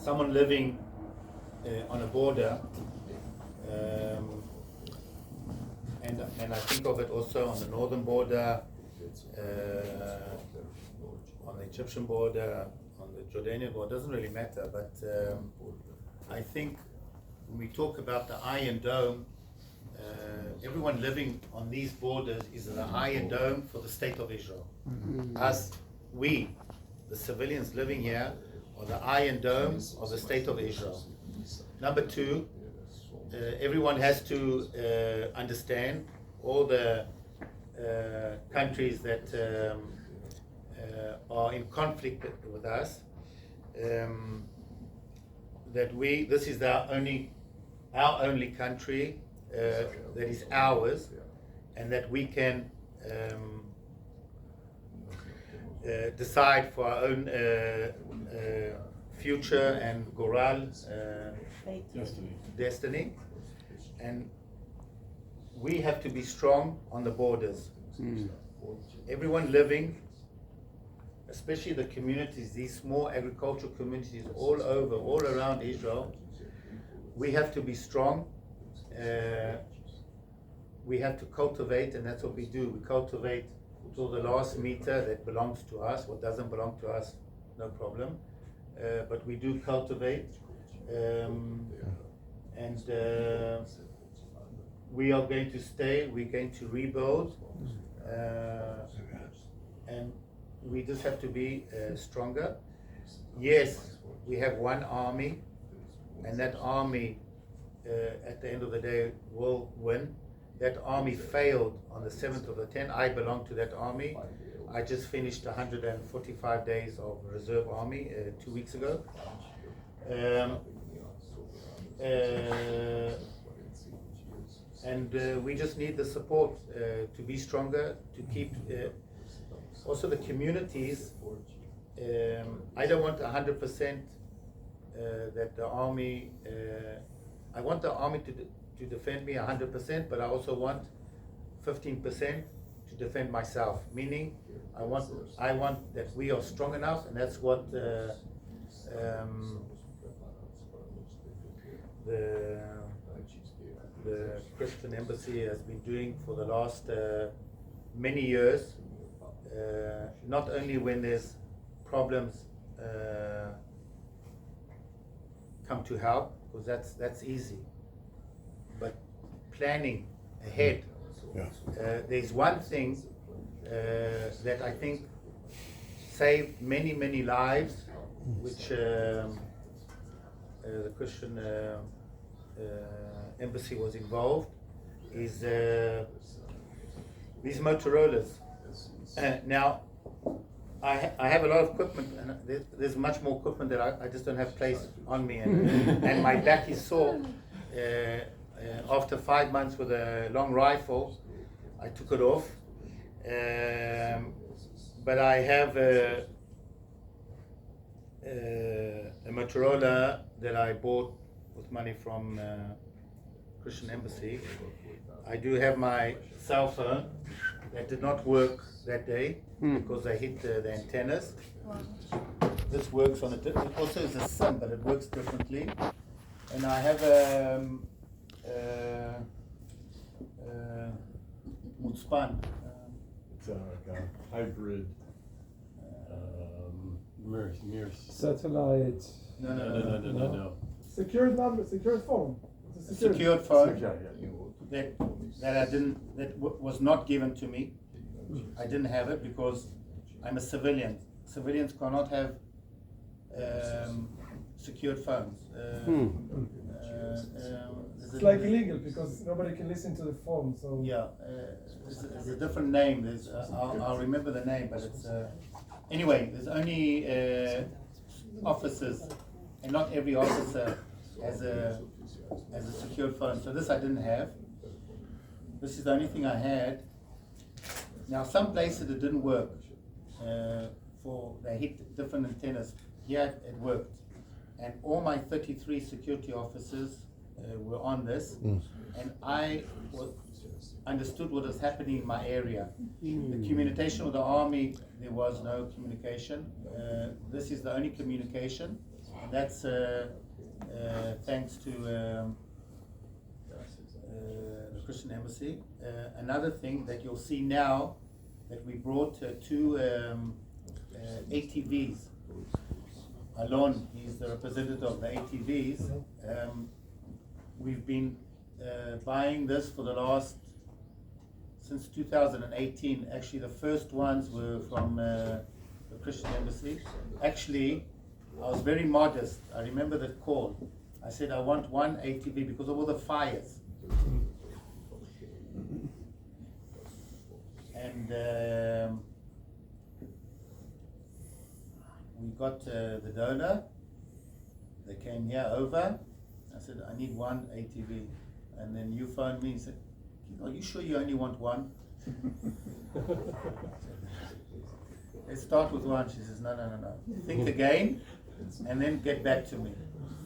someone living on a border, and I think of it also on the northern border, on the Egyptian border, on the Jordanian border, doesn't really matter, but I think when we talk about the Iron Dome, everyone living on these borders is the Iron Dome for the state of Israel. Us, we, the civilians living here, are the Iron Dome of the state of Israel. Number two, everyone has to understand, all the countries that are in conflict with us, that this is our only country that is ours, and that we can decide for our own future and goral, destiny, and we have to be strong on the borders. Everyone living, especially the communities, these small agricultural communities all around Israel, we have to be strong. We have to cultivate, and that's what we do. We cultivate till the last meter that belongs to us. What doesn't belong to us, no problem. But we do cultivate, and we are going to stay. We're going to rebuild, and we just have to be stronger. Yes, we have one army, and that army, at the end of the day, will win. That army failed on the 7th of the 10th. I belong to that army. I just finished 145 days of reserve army 2 weeks ago. And we just need the support to be stronger, to keep also the communities. I don't want 100% that the army, I want the army to defend me 100%, but I also want 15% to defend myself, meaning I want that we are strong enough, and that's what the Christian Embassy has been doing for the last many years. Not only when there's problems come to help, because that's easy, but planning ahead. There's one thing that I think saved many lives, which the Christian Embassy was involved, is these Motorola's. Now, I have a lot of equipment, and there's much more equipment that I just don't have place on me, and my back is sore. After 5 months with a long rifle, I took it off. But I have a Motorola that I bought with money from Christian Embassy. I do have my cell phone that did not work that day because I hit the antennas. Wow. This works on it also is a SIM, but it works differently. And I have Mutzpan. It's like a hybrid satellite. No. Secured number, secured phone. It's a secured phone that was not given to me. I didn't have it because I'm a civilian. Civilians cannot have secured phones. It's like illegal because nobody can listen to the phone. So yeah, there's a different name. I'll remember the name, but it's anyway. There's only officers, and not every officer has a secured phone. So this I didn't have. This is the only thing I had. Now some places it didn't work. They hit different antennas. Here it worked, and all my 33 security officers were on this, and I understood what was happening in my area. The communication with the army, there was no communication. This is the only communication. And that's thanks to the Christian Embassy. Another thing that you'll see now, that we brought two ATVs. Elon, he's the representative of the ATVs. We've been buying this for the last, since 2018. Actually, the first ones were from the Christian Embassy. Actually, I was very modest. I remember the call. I said, I want one ATV because of all the fires. And we got the donor. They came here over. I said, I need one ATV. And then you phoned me and said, are you sure you only want one? Let's start with one. She says, no. Think again and then get back to me,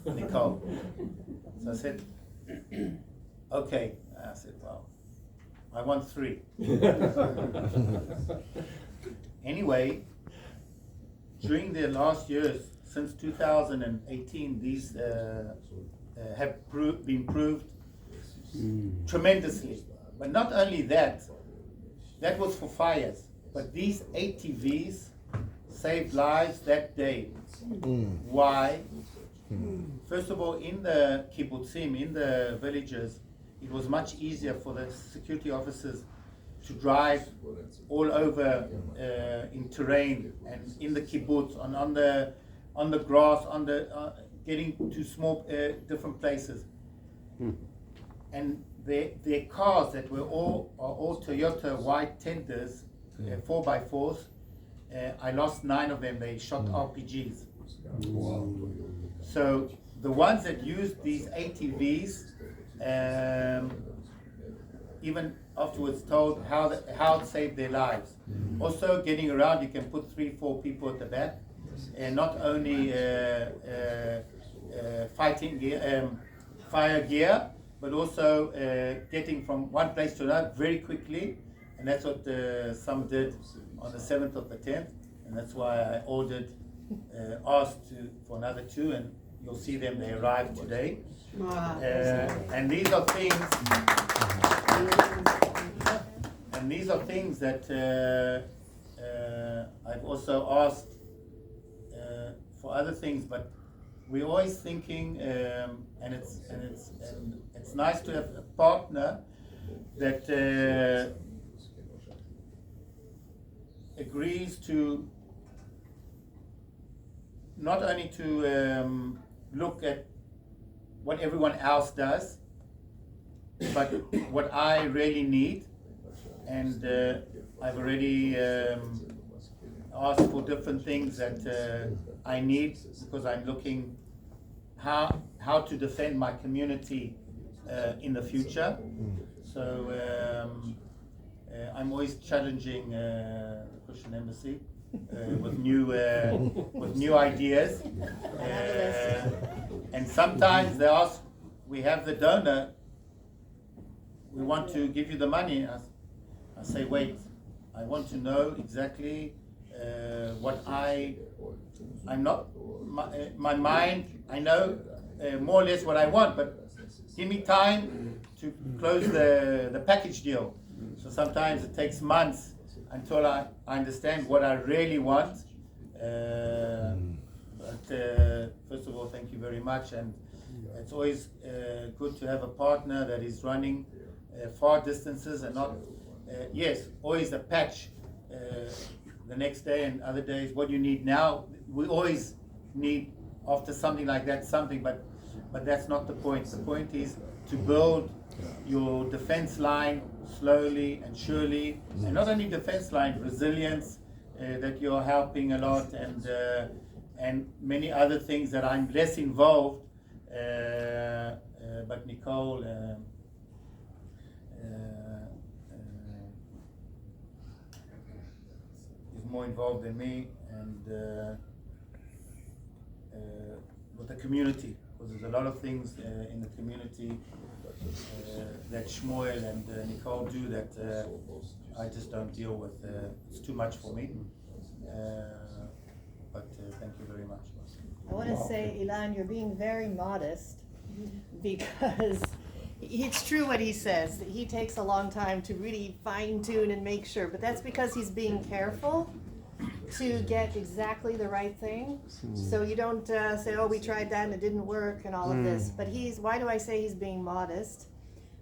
Nicole. So I said, okay. I said, well, I want 3. Anyway, during the last years, since 2018, these have been proved tremendously. But not only that, that was for fires, but these ATVs saved lives that day. Why? First of all, in the kibbutzim, in the villages, it was much easier for the security officers to drive all over in terrain and in the kibbutz, on the grass, getting to small different places. And their cars that were all Toyota white tenders, 4x4s. I lost 9 of them. They shot RPGs. So the ones that used these ATVs, even afterwards told how it saved their lives. Also, getting around, you can put 3-4 people at the back, and not only fighting gear, fire gear, but also getting from one place to another very quickly. And that's what some did on the 7th of the 10th, and that's why I asked for another 2, and you'll see them. They arrived today. Wow. And these are things. And these are things that I've also asked for other things, but we're always thinking, and it's nice to have a partner that agrees to not only to look at what everyone else does, but what I really need. And I've already asked for different things that I need, because I'm looking how to defend my community in the future. So I'm always challenging the Christian Embassy with new ideas, and sometimes they ask, we have the donor, we want to give you the money. I say, wait, I want to know exactly what I'm not, my mind, I know more or less what I want, but give me time to close the package deal. So sometimes it takes months until I understand what I really want. But first of all, thank you very much. And it's always good to have a partner that is running far distances and not, yes, always a patch the next day and other days. What you need now, we always need, after something like that, something, but that's not the point. The point is to build your defense line slowly and surely, and not only defense line, resilience, that you're helping a lot, and many other things that I'm less involved, but Nicole is more involved than me, and with the community, because there's a lot of things in the community that Shmuel and Nicole do that I just don't deal with. It's too much for me. But thank you very much. want to say, Elon, you're being very modest because it's true what he says. That he takes a long time to really fine tune and make sure, but that's because he's being careful to get exactly the right thing. So you don't say, oh, we tried that and it didn't work and all of this. But why do I say he's being modest?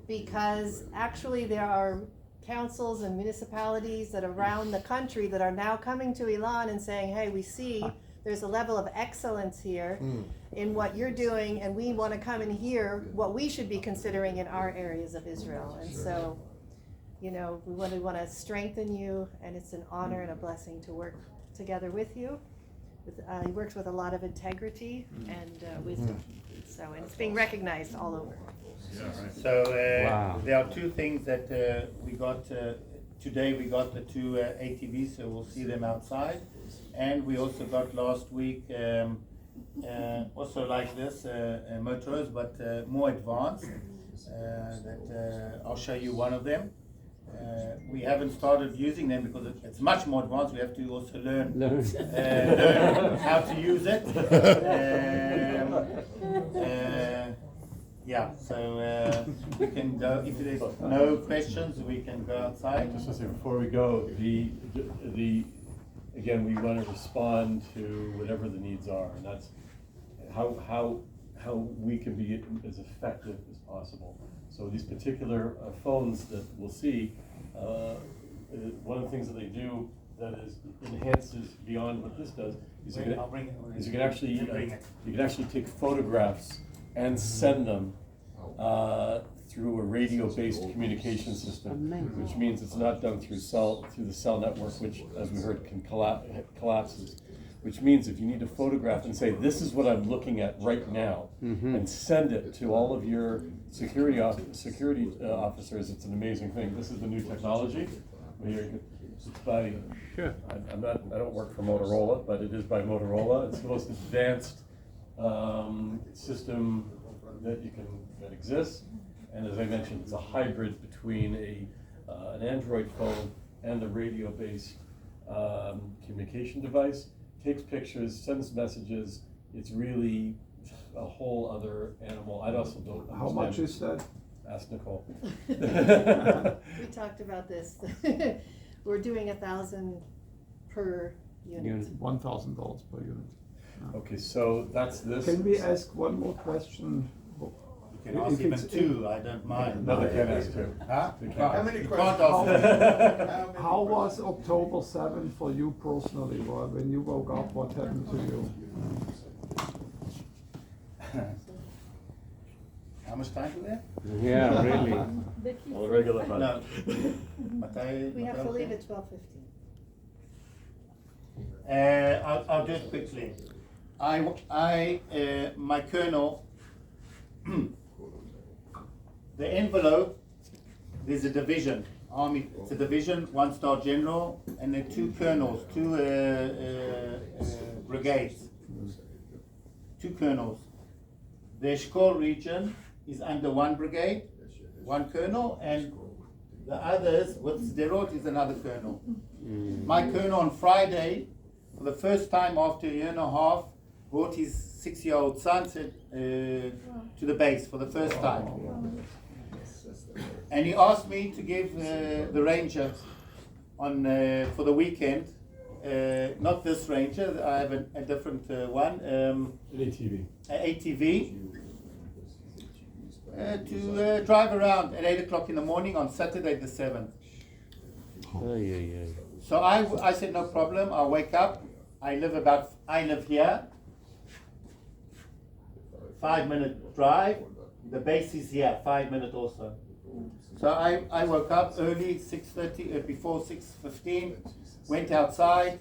Because actually there are councils and municipalities that are around the country that are now coming to Elon and saying, hey, we see there's a level of excellence here in what you're doing, and we want to come and hear what we should be considering in our areas of Israel. And so, you know, we want to strengthen you, and it's an honor and a blessing to work together with you. He works with a lot of integrity and wisdom. So, and it's being recognized all over. So there are two things that we got today. We got the two ATVs, so we'll see them outside, and we also got last week also like this motors, but more advanced. That I'll show you one of them. We haven't started using them because it's much more advanced. We have to also learn how to use it. Yeah, so we can go, if there's no questions, we can go outside. Just to say, before we go, again, we want to respond to whatever the needs are, and that's how we can be as effective as possible. So these particular phones that we'll see, one of the things that they do that enhances beyond what this does is you can actually take photographs and send them through a radio-based communication system, which means it's not done through the cell network, which, as we heard, can collapses. Which means if you need to photograph and say, this is what I'm looking at right now, and send it to all of your security officers, it's an amazing thing. This is the new technology. It's by, I don't work for Motorola, but it is by Motorola. It's the most advanced system that exists. And as I mentioned, it's a hybrid between an Android phone and a radio-based communication device. Takes pictures, sends messages. It's really a whole other animal. I also don't understand. How much is that? Ask Nicole. We talked about this. We're doing 1,000 per unit. $1,000 per unit. Okay, so that's this. Can we ask one more question? You can ask even two, I don't mind. No, they can't ask two. Huh? How many You questions? can't ask How was October 7th for you personally? When you woke up, what happened to you? How much time do we have? Yeah, really. Well, the regular fund. No. We have to leave at 12:15. I'll do it quickly. My colonel, the envelope, there's a division, army, it's a division, 1-star general, and there are two colonels, two brigades, two colonels. The Eshkol region is under one brigade, one colonel, and the others, with Sderot, is another colonel. My colonel on Friday, for the first time after a year and a half, brought his 6-year-old son to the base for the first time. And he asked me to give the Ranger on for the weekend, not this Ranger, I have a different one, An ATV. ATV, to drive around at 8 o'clock in the morning on Saturday the 7th. So I said, no problem, I'll wake up. I live here, 5-minute drive. The base is here, 5-minute also. So I woke up early, 6:30, before 6:15, went outside,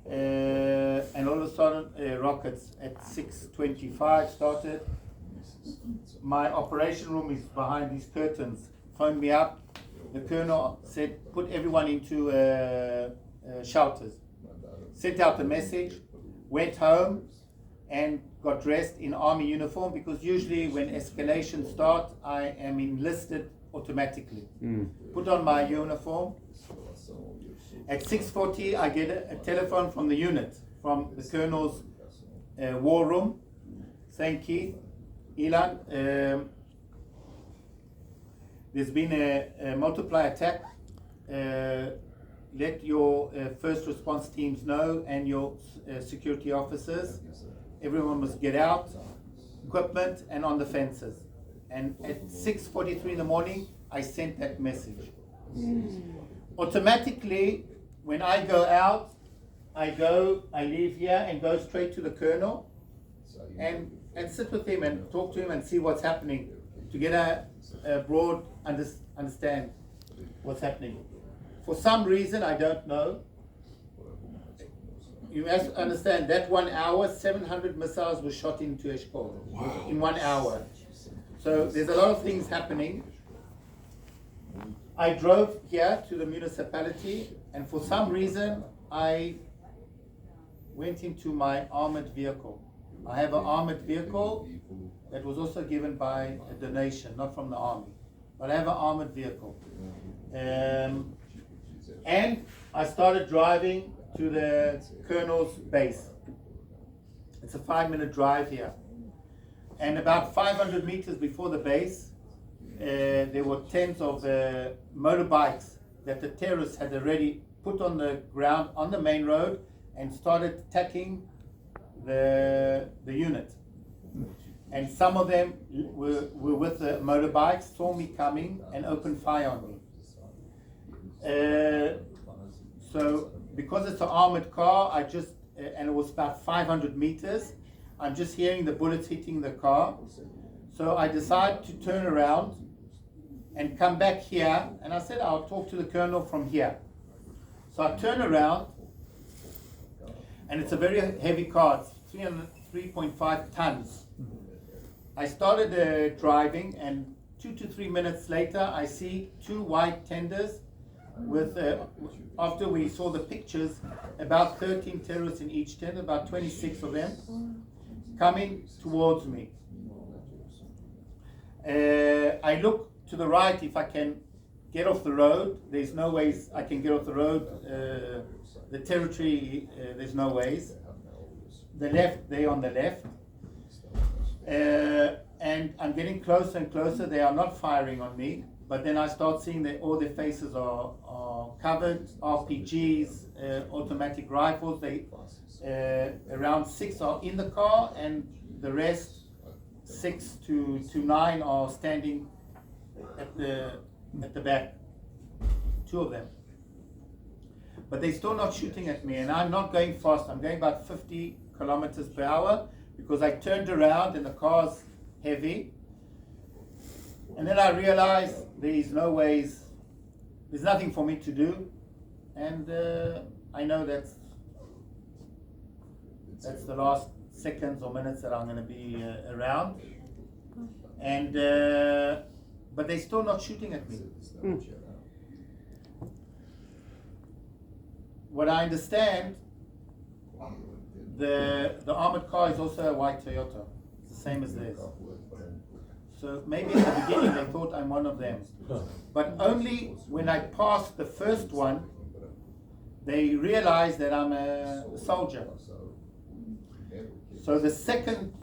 and all of a sudden rockets at 6:25 started. My operation room is behind these curtains. Phoned me up. The colonel said, put everyone into shelters. Sent out a message, went home, and got dressed in army uniform, because usually when escalation starts, I am enlisted automatically. Put on my uniform. At 6:40, I get a telephone from the unit, from the colonel's war room, saying, Keith, Elon, there's been a multiply attack. Let your first response teams know and your security officers. Everyone must get out, equipment and on the fences. And at 6:43 in the morning, I sent that message. Automatically, when I go out, I leave here and go straight to the colonel and sit with him and talk to him and see what's happening to get a broad understand what's happening. For some reason, I don't know. You must understand that 1 hour, 700 missiles were shot into Eshkol in 1 hour. So there's a lot of things happening. I drove here to the municipality, and for some reason, I went into my armored vehicle. I have an armored vehicle that was also given by a donation, not from the army, but I have an armored vehicle. And I started driving to the colonel's base. It's a 5-minute drive here. And about 500 meters before the base, there were tens of motorbikes that the terrorists had already put on the ground on the main road and started attacking the unit. And some of them were with the motorbikes, saw me coming and opened fire on me. So because it's an armored car, and it was about 500 meters, I'm just hearing the bullets hitting the car. So I decided to turn around and come back here, and I said I'll talk to the colonel from here. So I turn around, and it's a very heavy car, it's 3.5 tons. I started driving, and 2 to 3 minutes later, I see 2 white tenders with, after we saw the pictures, about 13 terrorists in each tent, about 26 of them, coming towards me. I look to the right if I can get off the road. There's no ways I can get off the road. The territory, there's no ways. The left, they're on the left. And I'm getting closer and closer. They are not firing on me, but then I start seeing that all their faces are covered, RPGs, automatic rifles. They around 6 are in the car, and the rest 6 to 9 are standing at the back. 2 of them. But they're still not shooting at me, and I'm not going fast. I'm going about 50 kilometers per hour because I turned around and the car's heavy. And then I realized there's nothing for me to do, and I know that's the last seconds or minutes that I'm going to be around. And but they're still not shooting at me. What I understand, the armored car is also a white Toyota. It's the same as theirs. So maybe in the beginning they thought I'm one of them. But only when I passed the first one, they realized that I'm a soldier. So the second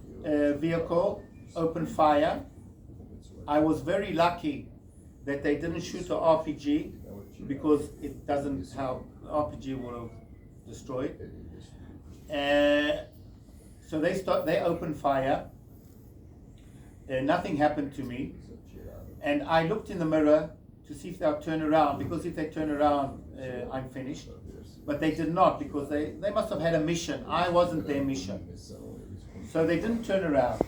vehicle opened fire. I was very lucky that they didn't shoot an RPG, because it doesn't help. RPG would have destroyed. So they opened fire. Nothing happened to me, and I looked in the mirror to see if they'll turn around, because if they turn around, I'm finished. But they did not, because they must have had a mission. I wasn't their mission. So they didn't turn around.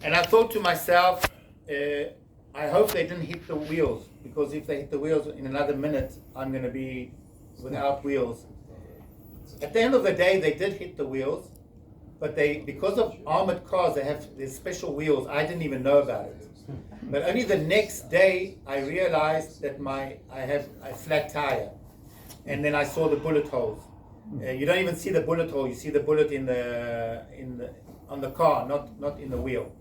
And I thought to myself, I hope they didn't hit the wheels, because if they hit the wheels in another minute, I'm going to be without wheels. At the end of the day, they did hit the wheels. But because of armored cars, they have these special wheels. I didn't even know about it. But only the next day, I realized that I have a flat tire. And then I saw the bullet holes. You don't even see the bullet hole. You see the bullet on the car, not in the wheel.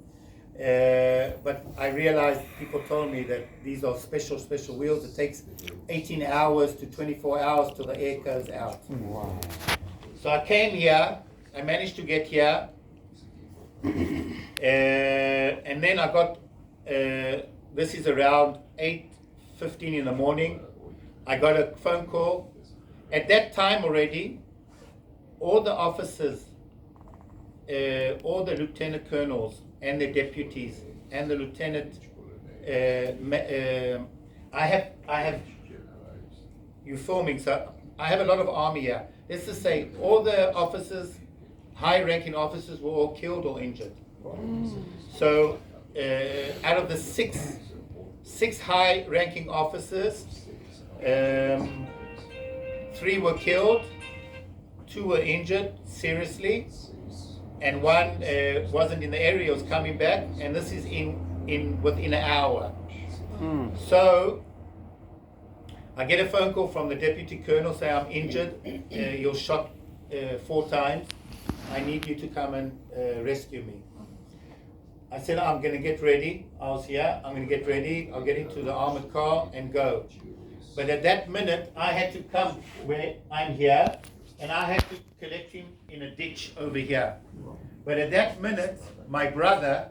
But I realized, people told me that these are special wheels. It takes 18 hours to 24 hours till the air goes out. Wow. So I came here I managed to get here, and then I got, this is around 8:15 in the morning, I got a phone call. At that time already, all the officers, all the lieutenant colonels and the deputies and the lieutenant, I have, you're filming, so I have a lot of army here. Let's just say all the officers, high-ranking officers, were all killed or injured. So out of the six high-ranking officers, 3 were killed, 2 were injured seriously, and 1 wasn't in the area, was coming back, and this is within an hour. So I get a phone call from the deputy colonel saying, I'm injured, you're shot 4 times, I need you to come and rescue me. I said, I'm going to get ready. I was here, I'm going to get ready, I'll get into the armored car and go. But at that minute, I had to come where I'm here, and I had to collect him in a ditch over here. But at that minute, my brother,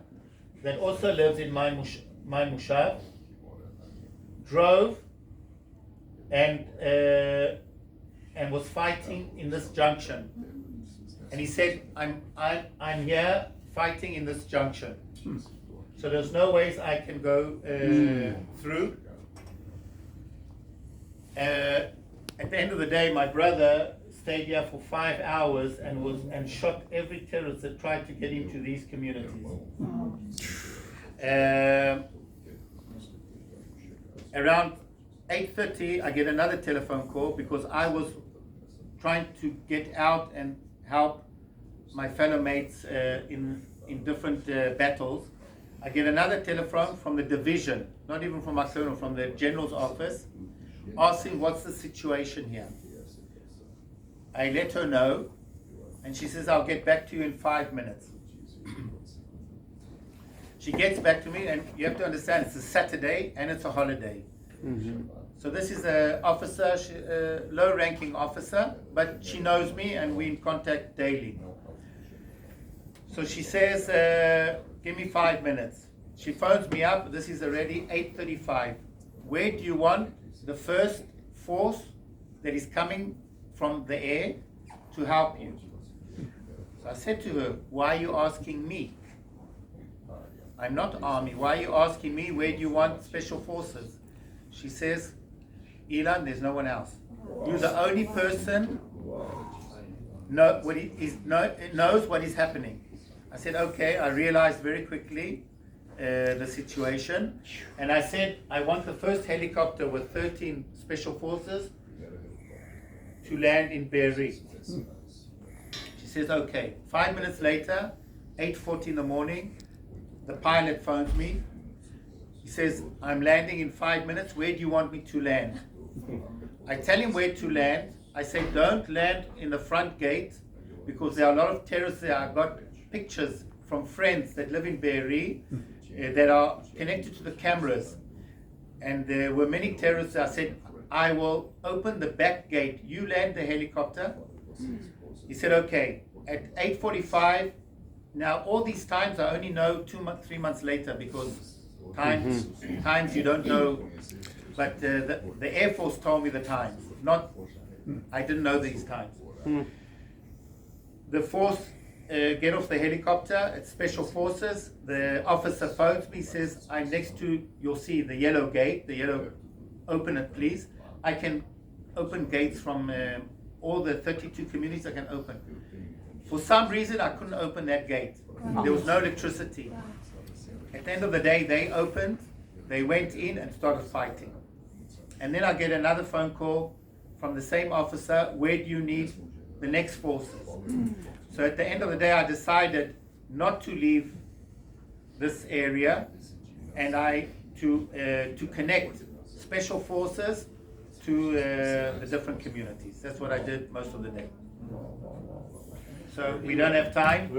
that also lives in my Mushav, drove and was fighting in this junction. And he said, I'm here fighting in this junction. So there's no ways I can go through. At the end of the day, my brother stayed here for 5 hours and shot every terrorist that tried to get into these communities. Around 8:30, I get another telephone call because I was trying to get out and help my fellow mates in different battles. I get another telephone from the division, not even from my colonel, from the general's office, asking what's the situation here. I let her know, and she says, I'll get back to you in 5 minutes. She gets back to me, and you have to understand, it's a Saturday and it's a holiday. So this is an officer, low-ranking officer, but she knows me and we're in contact daily. So she says, give me 5 minutes. She phones me up, this is already 8:35. Where do you want the first force that is coming from the air to help you? So I said to her, why are you asking me? I'm not army. Why are you asking me where do you want special forces? She says, Elon, there's no one else. You're the only person knows what is happening. I said, okay. I realized very quickly the situation. And I said, I want the first helicopter with 13 special forces to land in Be'eri. She says, okay. 5 minutes later, 8:40 in the morning, the pilot phones me. He says, I'm landing in 5 minutes. Where do you want me to land? I tell him where to land. I say, don't land in the front gate because there are a lot of terrorists there. I've got pictures from friends that live in Be'eri that are connected to the cameras. And there were many terrorists. I said, I will open the back gate. You land the helicopter. He said, okay. At 8:45, now all these times I only know 3 months later because times you don't know. But the Air Force told me the times. I didn't know these times. The force get off the helicopter. It's special forces. The officer phones me, says, I'm next to, you'll see the yellow gate, open it please. I can open gates from all the 32 communities I can open. For some reason, I couldn't open that gate. There was no electricity. At the end of the day, they opened, they went in and started fighting. And then I get another phone call from the same officer, where do you need the next forces? So at the end of the day, I decided not to leave this area and to connect special forces to the different communities. That's what I did most of the day. So we don't have time.